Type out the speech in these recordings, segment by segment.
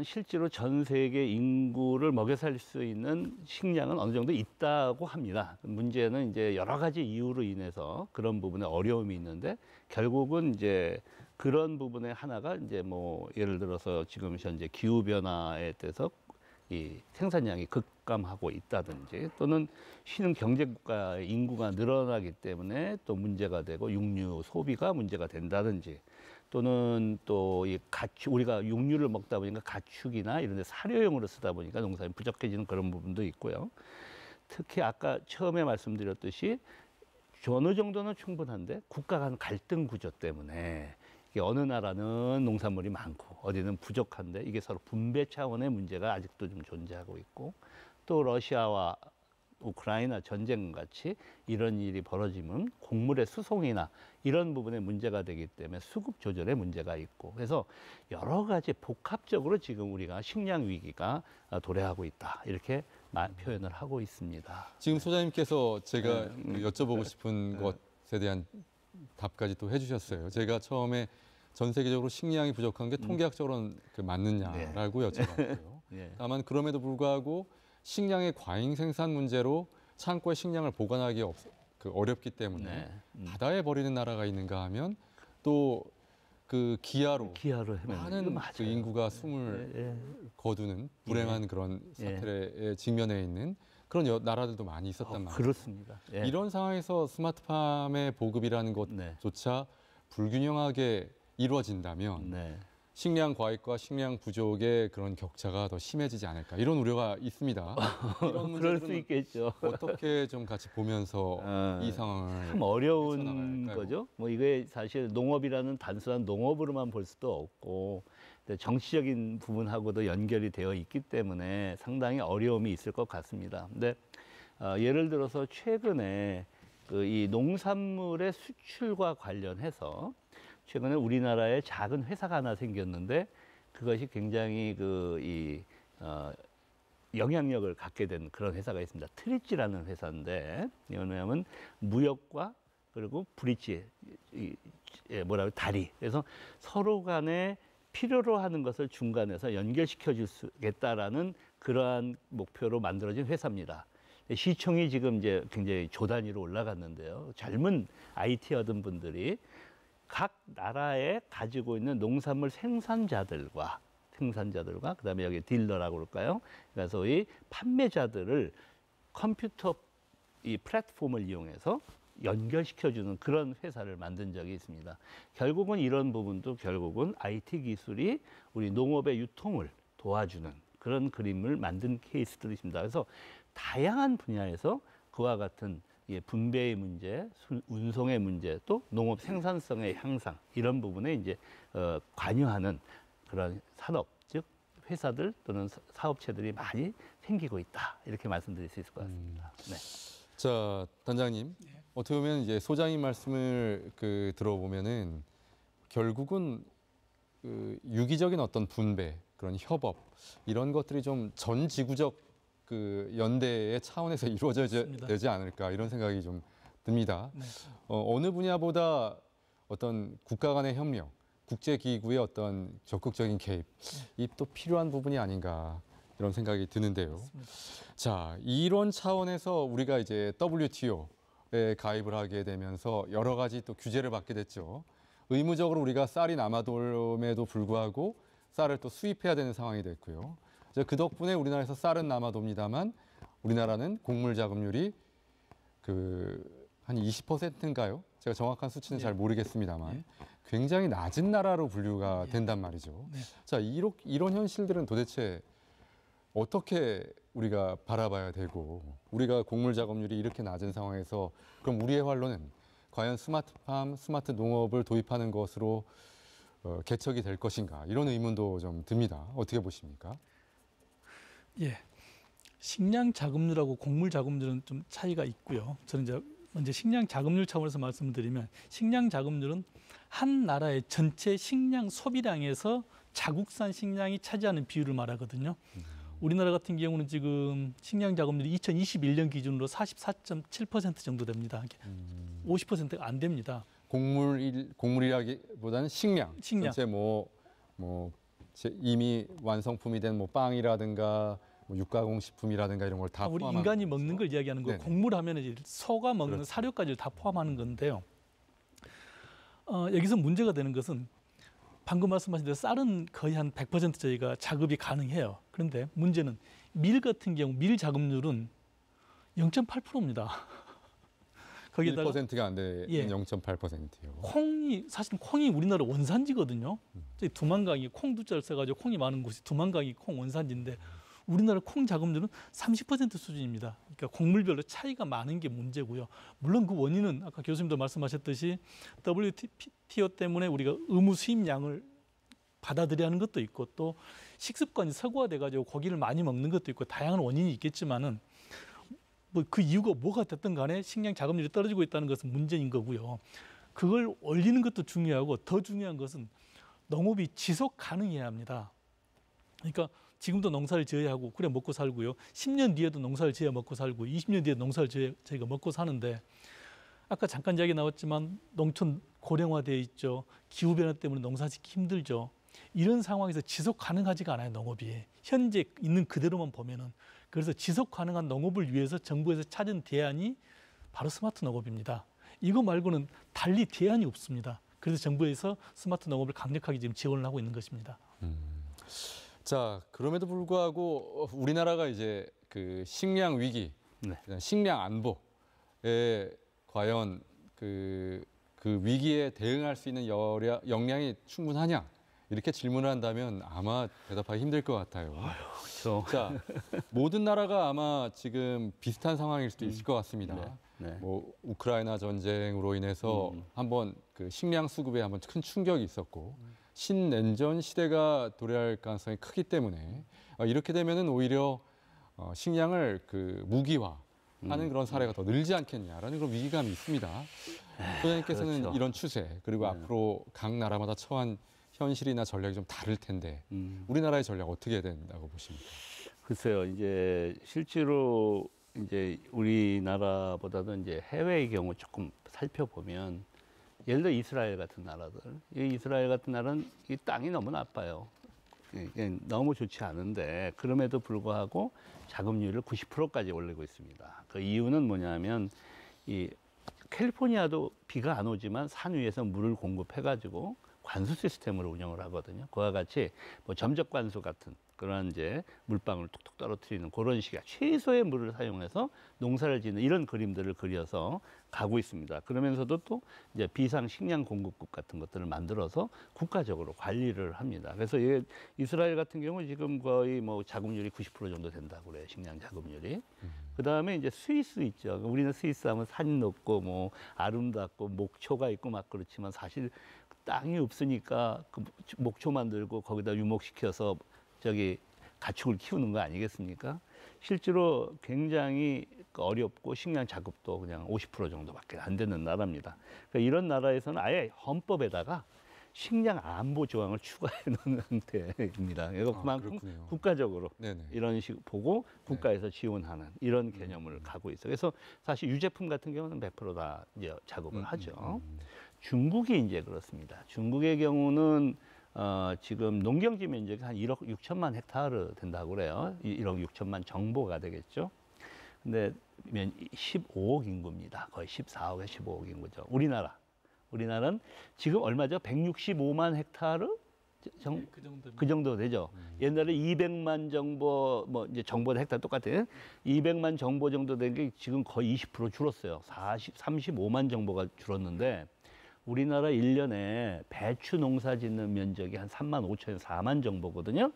실제로 전 세계 인구를 먹여 살 수 있는 식량은 어느 정도 있다고 합니다. 문제는 이제 여러 가지 이유로 인해서 그런 부분에 어려움이 있는데, 결국은 이제 그런 부분의 하나가 이제 뭐 예를 들어서 지금 현재 기후 변화에 대해서 이 생산량이 급감하고 있다든지, 또는 신흥 경제 국가의 인구가 늘어나기 때문에 또 문제가 되고 육류 소비가 문제가 된다든지, 또는 또 이 가축, 우리가 육류를 먹다 보니까 가축이나 이런 데 사료용으로 쓰다 보니까 농산이 부족해지는 그런 부분도 있고요. 특히 아까 처음에 말씀드렸듯이 어느 정도는 충분한데 국가 간 갈등 구조 때문에 이게 어느 나라는 농산물이 많고 어디는 부족한데, 이게 서로 분배 차원의 문제가 아직도 좀 존재하고 있고, 또 러시아와 우크라이나 전쟁 같이 이런 일이 벌어지면 곡물의 수송이나 이런 부분에 문제가 되기 때문에 수급 조절에 문제가 있고, 그래서 여러 가지 복합적으로 지금 우리가 식량 위기가 도래하고 있다, 이렇게 표현을 하고 있습니다. 지금 소장님께서 제가 여쭤보고 싶은 것에 대한 답까지 또 해주셨어요. 제가 처음에 전 세계적으로 식량이 부족한 게 통계학적으로는 맞느냐라고 여쭤봤고요. 다만 그럼에도 불구하고 식량의 과잉 생산 문제로 창고에 식량을 보관하기 어렵기 때문에 바다에 버리는 나라가 있는가 하면 또 그 기아로 많은 그 인구가 숨을 거두는 불행한 그런 사태에 직면해 있는 그런 나라들도 많이 있었단 말이에요. 그렇습니다. 이런 상황에서 스마트팜의 보급이라는 것조차 불균형하게 이루어진다면 식량 과익과 식량 부족의 그런 격차가 더 심해지지 않을까, 이런 우려가 있습니다. 이런 그럴 수 있겠죠. 어떻게 좀 같이 보면서 이 상황을 참 어려운 거죠. 뭐 이게 사실 농업이라는 단순한 농업으로만 볼 수도 없고, 정치적인 부분하고도 연결이 되어 있기 때문에 상당히 어려움이 있을 것 같습니다. 근데 예를 들어서 최근에 이 농산물의 수출과 관련해서 최근에 우리나라에 작은 회사가 하나 생겼는데, 그것이 굉장히 영향력을 갖게 된 그런 회사가 있습니다. 트리지라는 회사인데, 왜냐하면 무역과 그리고 브릿지, 다리. 그래서 서로 간에 필요로 하는 것을 중간에서 연결시켜 주겠다라는 그러한 목표로 만들어진 회사입니다. 시총이 지금 이제 굉장히 조 단위로 올라갔는데요. 젊은 IT 얻은 분들이 각 나라에 가지고 있는 농산물 생산자들과 그다음에 여기 딜러라고 그럴까요? 그래서 소위 판매자들을 컴퓨터 이 플랫폼을 이용해서 연결시켜주는 그런 회사를 만든 적이 있습니다. 결국은 이런 부분도 결국은 IT 기술이 우리 농업의 유통을 도와주는 그런 그림을 만든 케이스들이 있습니다. 그래서 다양한 분야에서 그와 같은 분배의 문제, 운송의 문제, 또 농업 생산성의 향상, 이런 부분에 이제 관여하는 그런 산업, 즉 회사들 또는 사업체들이 많이 생기고 있다, 이렇게 말씀드릴 수 있을 것 같습니다. 자, 단장님, 어떻게 보면 이제 소장님 말씀을 들어보면은 결국은 유기적인 어떤 분배, 그런 협업, 이런 것들이 좀 전 지구적 연대의 차원에서 이루어져야 되지 않을까, 이런 생각이 좀 듭니다. 어느 분야보다 어떤 국가 간의 협력, 국제기구의 어떤 적극적인 개입이 또 필요한 부분이 아닌가, 이런 생각이 드는데요. 맞습니다. 자, 이런 차원에서 우리가 이제 WTO에 가입을 하게 되면서 여러 가지 또 규제를 받게 됐죠. 의무적으로 우리가 쌀이 남아돌음에도 불구하고 쌀을 또 수입해야 되는 상황이 됐고요. 그 덕분에 우리나라에서 쌀은 남아돕니다만 우리나라는 곡물 자급률이 한 20%인가요? 제가 정확한 수치는 잘 모르겠습니다만 굉장히 낮은 나라로 분류가 된단 말이죠. 자, 이런 현실들은 도대체 어떻게 우리가 바라봐야 되고, 우리가 곡물 작업률이 이렇게 낮은 상황에서 그럼 우리의 활로는 과연 스마트팜, 스마트 농업을 도입하는 것으로 개척이 될 것인가, 이런 의문도 좀 듭니다. 어떻게 보십니까? 식량 자급률하고 곡물 자급률은 좀 차이가 있고요. 저는 이제 먼저 식량 자급률 차원에서 말씀드리면, 식량 자급률은 한 나라의 전체 식량 소비량에서 자국산 식량이 차지하는 비율을 말하거든요. 우리나라 같은 경우는 지금 식량 자급률이 2021년 기준으로 44.7% 정도 됩니다. 50%가 안 됩니다. 곡물이라기보다는 식량. 전체 이미 완성품이 된 뭐 빵이라든가 뭐 육가공 식품이라든가 이런 걸 다 우리 포함한 인간이 먹는 걸 이야기하는 거 네네. 곡물하면 이제 소가 먹는 그렇죠. 사료까지 다 포함하는 건데요. 여기서 문제가 되는 것은 방금 말씀하신 대로 쌀은 거의 한 100% 저희가 작업이 가능해요. 그런데 문제는 밀 같은 경우 밀 작업률은 0.8%입니다. 거기다가 1%가 안 되는 예. 0.8%요. 콩이 사실 콩이 우리나라 원산지거든요. 저희 두만강이 콩 두자를 써가지고 콩이 많은 곳이 두만강이 콩 원산지인데 우리나라 콩 작업률은 30% 수준입니다. 그러니까 곡물별로 차이가 많은 게 문제고요. 물론 그 원인은 아까 교수님도 말씀하셨듯이 WTO 때문에 우리가 의무 수입량을 받아들여야 하는 것도 있고 또 식습관이 서구화돼가지고 고기를 많이 먹는 것도 있고 다양한 원인이 있겠지만은 뭐 그 이유가 뭐가 됐든 간에 식량 작업률이 떨어지고 있다는 것은 문제인 거고요. 그걸 올리는 것도 중요하고 더 중요한 것은 농업이 지속 가능해야 합니다. 그러니까 지금도 농사를 지어야 하고 그래 먹고 살고요. 10년 뒤에도 농사를 지어야 먹고 살고 20년 뒤에 농사를 지어야 저희가 먹고 사는데 아까 잠깐 이야기 나왔지만 농촌 고령화되어 있죠. 기후변화 때문에 농사 짓기 힘들죠. 이런 상황에서 지속 가능하지가 않아요. 농업이. 현재 있는 그대로만 보면은. 그래서 지속 가능한 농업을 위해서 정부에서 찾은 대안이 바로 스마트 농업입니다. 이거 말고는 달리 대안이 없습니다. 그래서 정부에서 스마트 농업을 강력하게 지금 지원을 하고 있는 것입니다. 자, 그럼에도 불구하고 우리나라가 이제 그 식량 위기, 네. 식량 안보에 과연 그 위기에 대응할 수 있는 역량이 충분하냐 이렇게 질문을 한다면 아마 대답하기 힘들 것 같아요. 그렇죠. 자, 모든 나라가 아마 지금 비슷한 상황일 수도 있을 것 같습니다. 네. 뭐 우크라이나 전쟁으로 인해서 한번 그 식량 수급에 한번 큰 충격이 있었고 신냉전 시대가 도래할 가능성이 크기 때문에 이렇게 되면은 오히려 식량을 그 무기화하는 그런 사례가 더 늘지 않겠냐라는 그런 위기감이 있습니다. 소장님께서는 그렇죠. 이런 추세 그리고 앞으로 각 나라마다 처한 현실이나 전략이 좀 다를 텐데 우리나라의 전략 어떻게 된다고 보십니까? 글쎄요, 이제 실제로 이제 우리나라보다도 이제 해외의 경우 조금 살펴보면 예를 들어 이스라엘 같은 나라들, 이 이스라엘 같은 나라는 이 땅이 너무 나빠요. 이게 너무 좋지 않은데 그럼에도 불구하고 자급률을 90%까지 올리고 있습니다. 그 이유는 뭐냐면 이 캘리포니아도 비가 안 오지만 산 위에서 물을 공급해가지고 관수 시스템으로 운영을 하거든요. 그와 같이 뭐 점적 관수 같은 그런 이제 물방울 툭툭 떨어뜨리는 그런 식의 최소의 물을 사용해서 농사를 짓는 이런 그림들을 그려서 가고 있습니다. 그러면서도 또 이제 비상 식량 공급국 같은 것들을 만들어서 국가적으로 관리를 합니다. 그래서 이스라엘 같은 경우 지금 거의 뭐 자급률이 90% 정도 된다고 그래요. 식량 자급률이. 그 다음에 이제 스위스 있죠. 우리는 스위스 하면 산이 높고 뭐 아름답고 목초가 있고 막 그렇지만 사실 땅이 없으니까 그 목초 만들고 거기다 유목시켜서 저기 가축을 키우는 거 아니겠습니까? 실제로 굉장히 어렵고 식량 자급도 그냥 50% 정도밖에 안 되는 나라입니다. 그러니까 이런 나라에서는 아예 헌법에다가 식량 안보 조항을 추가해 놓은 상태입니다. 이거 그만큼 그렇군요. 국가적으로 네네. 이런 식 보고 국가에서 지원하는 이런 개념을 가고 있어요. 그래서 사실 유제품 같은 경우는 100% 다 이제 작업을 하죠. 중국이 이제 그렇습니다. 중국의 경우는 지금 농경지 면적이 한 1억 6천만 헥타르 된다고 그래요. 1억 6천만 정보가 되겠죠. 근데 15억 인구입니다. 거의 14억에 15억 인구죠. 우리나라는 지금 얼마죠? 165만 헥타르? 그 정도 되죠. 옛날에 200만 정보, 뭐 이제 정보는 헥타르 똑같아요. 200만 정보 정도 된 게 지금 거의 20% 줄었어요. 35만 정보가 줄었는데 우리나라 1년에 배추 농사 짓는 면적이 한 3만 5천에서 4만 정보거든요.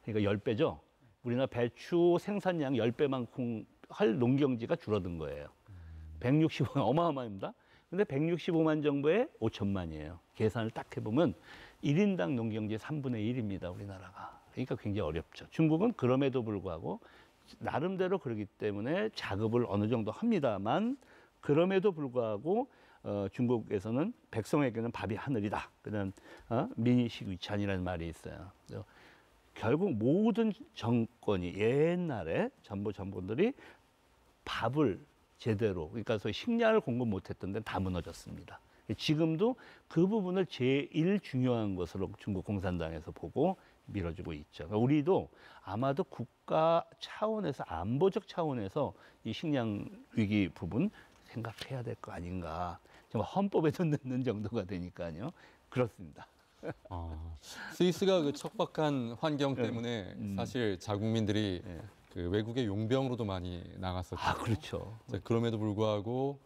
그러니까 10배죠. 우리나라 배추 생산량 10배만큼 할 농경지가 줄어든 거예요. 165만 어마어마합니다. 근데 165만 정보에 5천만이에요. 계산을 딱 해보면 1인당 농경지의 3분의 1입니다. 우리나라가. 그러니까 굉장히 어렵죠. 중국은 그럼에도 불구하고 나름대로 그러기 때문에 작업을 어느 정도 합니다만 그럼에도 불구하고 중국에서는 백성에게는 밥이 하늘이다. 그다음 민의식 위찬이라는 말이 있어요. 그래서 결국 모든 정권이 옛날에 전부 정권들이 밥을 제대로 그러니까 소위 식량을 공급 못했던 데는 다 무너졌습니다. 지금도 그 부분을 제일 중요한 것으로 중국 공산당에서 보고 미뤄지고 있죠. 그러니까 우리도 아마도 국가 차원에서 안보적 차원에서 이 식량 위기 부분 생각해야 될 거 아닌가. 정말 헌법에도 넣는 정도가 되니까요. 그렇습니다. 스위스가 그 척박한 환경 때문에 사실 자국민들이 네. 그 외국의 용병으로도 많이 나갔었죠. 그렇죠. 그럼에도 불구하고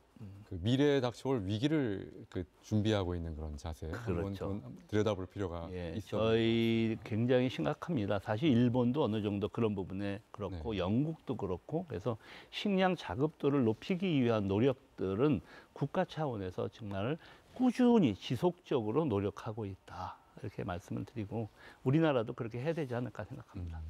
그 미래에 닥쳐올 위기를 그 준비하고 있는 그런 자세 한번 그렇죠. 좀 들여다볼 필요가 예, 있어. 저희 굉장히 심각합니다. 사실 일본도 어느 정도 그런 부분에 그렇고 네. 영국도 그렇고 그래서 식량 자급도를 높이기 위한 노력들은 국가 차원에서 정말 꾸준히 지속적으로 노력하고 있다. 이렇게 말씀을 드리고 우리나라도 그렇게 해야 되지 않을까 생각합니다.